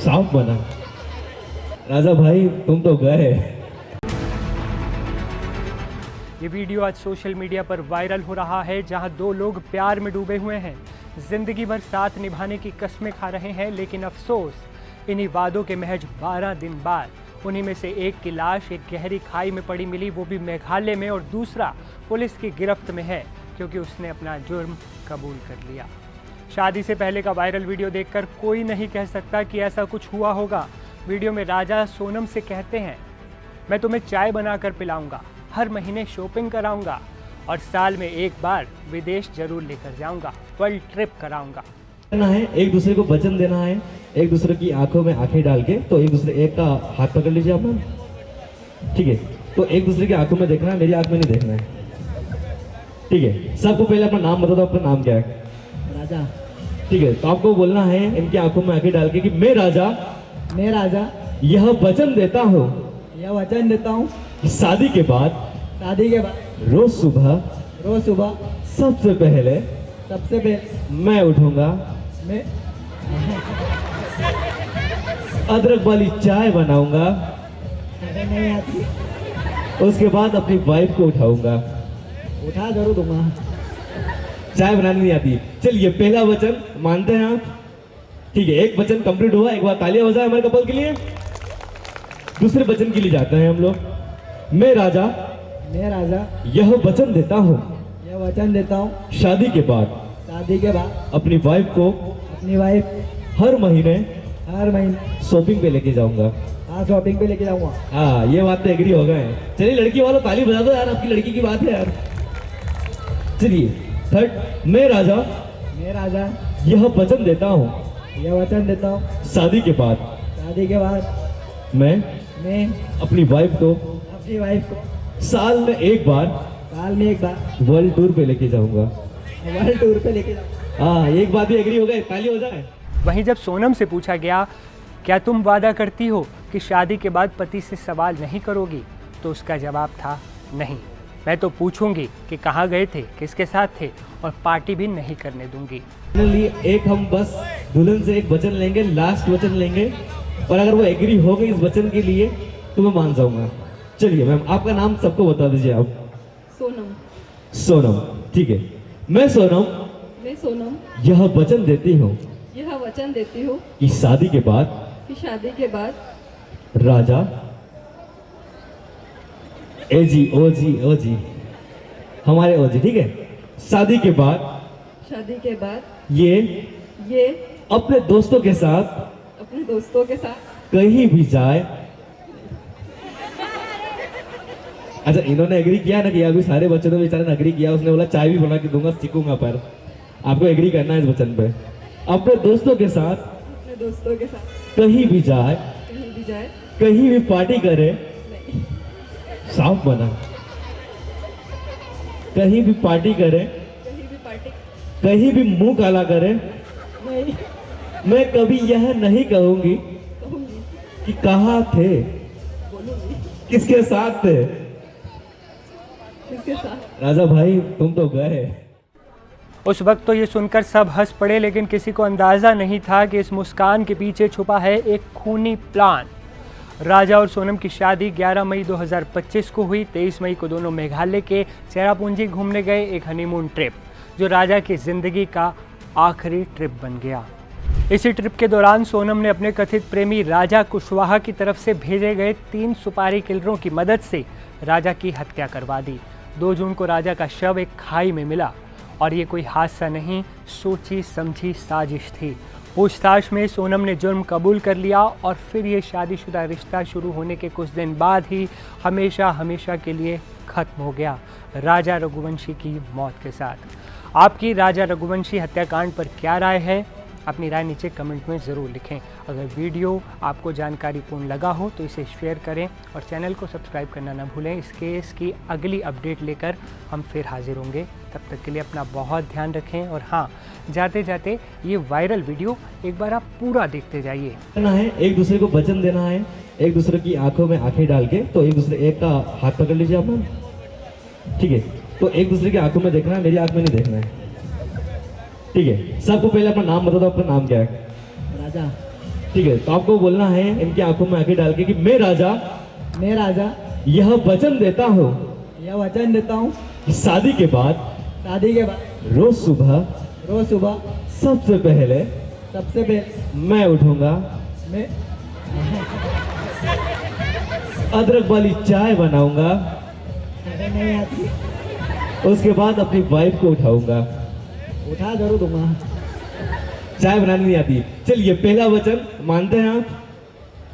साफ बना। राजा भाई तुम तो गए। ये वीडियो आज सोशल मीडिया पर वायरल हो रहा है, जहां दो लोग प्यार में डूबे हुए हैं, जिंदगी भर साथ निभाने की कस्में खा रहे हैं, लेकिन अफसोस इन्हीं वादों के महज 12 दिन बाद उन्हीं में से एक की लाश एक गहरी खाई में पड़ी मिली, वो भी मेघालय में, और दूसरा पुलिस की गिरफ्त में है क्योंकि उसने अपना जुर्म कबूल कर लिया। शादी से पहले का वायरल वीडियो देखकर कोई नहीं कह सकता कि ऐसा कुछ हुआ होगा। वीडियो में राजा सोनम से कहते हैं, मैं तुम्हें चाय बनाकर पिलाऊंगा, हर महीने शॉपिंग कराऊंगा और साल में एक बार विदेश जरूर लेकर जाऊंगा, वर्ल्ड ट्रिप कराऊंगा। करना है, एक दूसरे को वचन देना है, एक दूसरे की आंखों में आंखें डाल के। तो एक दूसरे एक का हाथ पकड़ लीजिए आप लोग, ठीक है। तो एक दूसरे की आंखों में देखना है, मेरी आंख में नहीं देखना है, ठीक है। सबको पहले अपना नाम बता दो, अपना नाम क्या है? राजा। ठीक है, तो आपको बोलना है इनकी आंखों में आंखें डाल के कि मैं राजा यह वचन देता हूँ कि शादी के बाद रोज सुबह सबसे पहले मैं उठूंगा, मैं अदरक वाली चाय बनाऊंगा, नहीं आती, उसके बाद अपनी वाइफ को उठाऊंगा। उठा जरूर दूंगा। चाय बनानी नहीं आती। चलिए, पहला वचन मानते हैं आप? ठीक है, एक वचन कंप्लीट हुआ। एक बार तालियां बजाएं हमारे कपल के लिए। दूसरे वचन के लिए जाते हैं हम लोग। मैं राजा यह वचन देता हूँ शादी के बाद अपनी वाइफ को हर महीने शॉपिंग पे लेके जाऊंगा। शॉपिंग पे लेके जाऊंगा। हाँ, ये बात तो एग्री हो गए। चलिए, लड़की वालों ताली बजा दो यार, आपकी लड़की की बात है यार। चलिए, थर्ड, मैं राजा यह वचन देता हूँ शादी के बाद मैं अपनी वाइफ को साल में एक बार वर्ल्ड टूर पे लेके जाऊंगा। हाँ, एक बात भी एग्री हो गए, ताली हो जाए। वहीं जब सोनम से पूछा गया, क्या तुम वादा करती हो कि शादी के बाद पति से सवाल नहीं करोगी, तो उसका जवाब था, नहीं, मैं तो पूछूंगी कि कहाँ गए थे, किसके साथ थे, और पार्टी भी नहीं करने दूंगी। एक हम बस दुल्हन से एक वचन लेंगे, लास्ट वचन लेंगे, और अगर वो एग्री हो गई इस वचन के लिए तो मैं मान जाऊंगा। चलिए मैम, आपका नाम सबको बता दीजिए आप। सोनम, ठीक है। मैं सोनम यह वचन देती हूँ कि शादी के बाद राजा एजी ओजी हमारे ओजी, ठीक है। शादी के बाद ये अपने दोस्तों के साथ कहीं भी जाए। अच्छा, इन्होंने एग्री किया ना कि अभी सारे बच्चों ने बेचारे ने एग्री किया। उसने बोला चाय भी बना के दूंगा, सीखूंगा, पर आपको एग्री करना है इस वचन पे। अपने दोस्तों के साथ कहीं भी जाए, कहीं भी पार्टी करे, साफ बना, कहीं भी पार्टी करे, कहीं भी मुंह काला करे, मैं कभी यह नहीं कहूंगी कि कहाँ थे, किसके साथ थे। राजा भाई तुम तो गए। उस वक्त तो ये सुनकर सब हंस पड़े, लेकिन किसी को अंदाज़ा नहीं था कि इस मुस्कान के पीछे छुपा है एक खूनी प्लान। राजा और सोनम की शादी 11 मई 2025 को हुई। 23 मई को दोनों मेघालय के चेरापूंजी घूमने गए, एक हनीमून ट्रिप जो राजा की ज़िंदगी का आखिरी ट्रिप बन गया। इसी ट्रिप के दौरान सोनम ने अपने कथित प्रेमी राजा कुशवाहा की तरफ से भेजे गए 3 सुपारी किलरों की मदद से राजा की हत्या करवा दी। 2 जून को राजा का शव एक खाई में मिला और ये कोई हादसा नहीं, सोची समझी साजिश थी। पूछताछ में सोनम ने जुर्म कबूल कर लिया और फिर ये शादीशुदा रिश्ता शुरू होने के कुछ दिन बाद ही हमेशा के लिए ख़त्म हो गया, राजा रघुवंशी की मौत के साथ। आपकी राजा रघुवंशी हत्याकांड पर क्या राय है? अपनी राय नीचे कमेंट में ज़रूर लिखें। अगर वीडियो आपको जानकारीपूर्ण लगा हो तो इसे शेयर करें और चैनल को सब्सक्राइब करना ना भूलें। इस केस की अगली अपडेट लेकर हम फिर हाजिर होंगे। तब तक के लिए अपना बहुत ध्यान रखें, और हाँ, जाते जाते ये वायरल वीडियो एक बार आप पूरा देखते जाइए। करना है, एक दूसरे को वचन देना है, एक दूसरे की आंखों में आंखें डाल के। तो एक दूसरे एक का हाथ पकड़ लीजिए आप लोग, ठीक है। तो एक दूसरे की आंखों में देखना है, मेरी आंख में नहीं देखना है, ठीक है। सबको पहले अपना नाम बता दो, अपना नाम क्या है? राजा। ठीक है, तो आपको बोलना है इनकी आंखों में आंखें डाल के कि मैं राजा यह वचन देता हूँ यह वचन देता हूँ कि शादी के बाद शादी के बाद रोज सुबह सबसे पहले मैं उठूंगा, मैं अदरक वाली चाय बनाऊंगा, अरे नहीं आती, उसके बाद अपनी वाइफ को उठाऊंगा। उठा जरूर दूंगा। चाय बनानी नहीं आती। चलिए पहला वचन मानते हैं आप?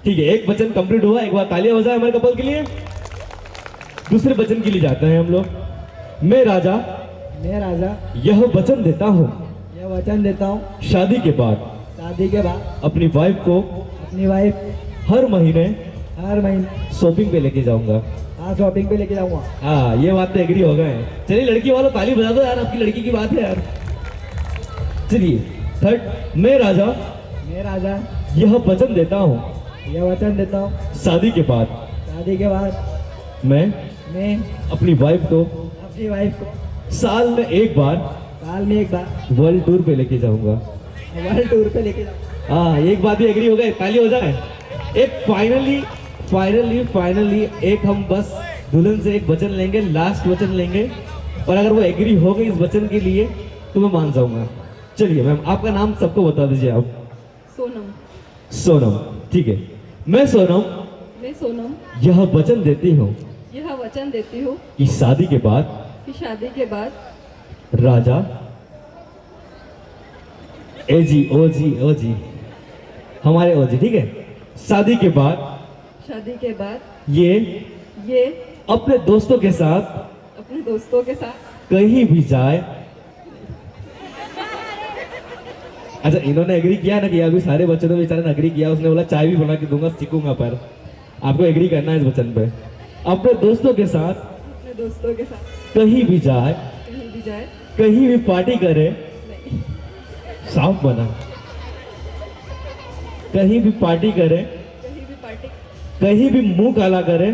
ठीक है, एक वचन कंप्लीट हुआ। एक बार तालियां हो जाए हमारे कपल के लिए। दूसरे वचन के लिए जाते हैं हम लोग। मैं राजा यह वचन देता हूँ यह वचन देता हूँ शादी के बाद अपनी वाइफ को अपनी वाइफ हर महीने हर महीने शॉपिंग पे लेके जाऊंगा। हाँ शॉपिंग पे लेके जाऊंगा। हाँ, ये बात तो एग्री हो गए। चलिए लड़की वालों ताली बजा दो यार, आपकी लड़की की बात है यार। चलिए थर्ड, मैं राजा यह वचन देता हूँ यह वचन देता हूँ शादी के बाद मैं मैं अपनी वाइफ को अपनी वाइफ को साल में एक बार वर्ल्ड टूर पे लेके जाऊंगा। वर्ल्ड टूर पे लेके जाऊंगा। हाँ, एक बात भी एग्री हो गए, ताली हो जाए। एक फाइनली एक हम बस दुल्हन से एक वचन लेंगे, लास्ट वचन लेंगे, और अगर वो एग्री हो गई इस वचन के लिए तो मैं मान जाऊंगा। चलिए मैम, आपका नाम सबको बता दीजिए आप। सोनम। ठीक है, मैं सोनम यह वचन देती हूँ कि शादी के बाद राजा एजी ओजी हमारे ओजी, ठीक है, शादी के बाद ये अपने दोस्तों के साथ कहीं भी जाए। अच्छा, इन्होंने एग्री किया ना कि अभी सारे बच्चों ने बेचारे ने एग्री किया। उसने बोला चाय भी बना के दूंगा, सीखूंगा, पर आपको एग्री करना है इस वचन पे। अपने दोस्तों के साथ कहीं भी जाए, कहीं भी पार्टी करे, साफ बना, कहीं भी पार्टी करे, कहीं भी मुंह काला करे,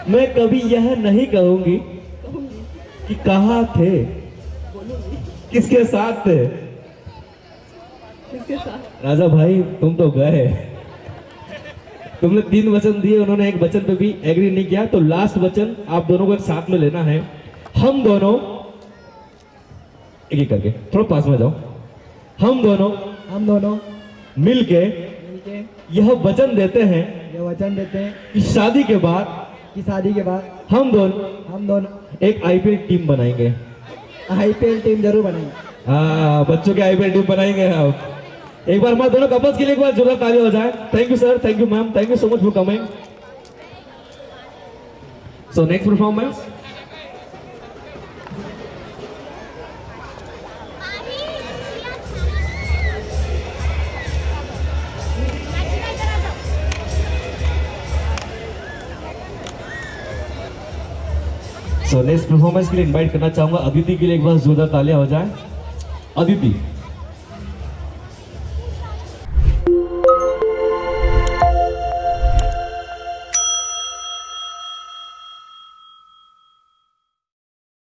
मैं कभी यह नहीं कहूंगी कि कहाँ थे, किसके साथ थे। राजा भाई तुम तो गए, तुमने 3 वचन दिए, उन्होंने एक वचन पे भी एग्री नहीं किया। तो लास्ट वचन आप दोनों को एक साथ में लेना है। हम दोनों एक करके, थोड़ा पास में जाओ। हम दोनों मिलके यह वचन देते हैं कि शादी के बाद हम दोनों एक आईपीएल टीम बनाएंगे। आईपीएल टीम जरूर बनाएंगे। हाँ, बच्चों के आईपीएल टीम बनाएंगे आप। एक बार हमारे दोनों कपल्स के लिए एक बार जोरदार ताली हो जाए। Thank you sir, thank you ma'am, thank you so much for coming. So next performance, next performance के लिए इनवाइट करना चाहूंगा अदिति के लिए। एक बार जोरदार तालियां हो जाए। अदिति।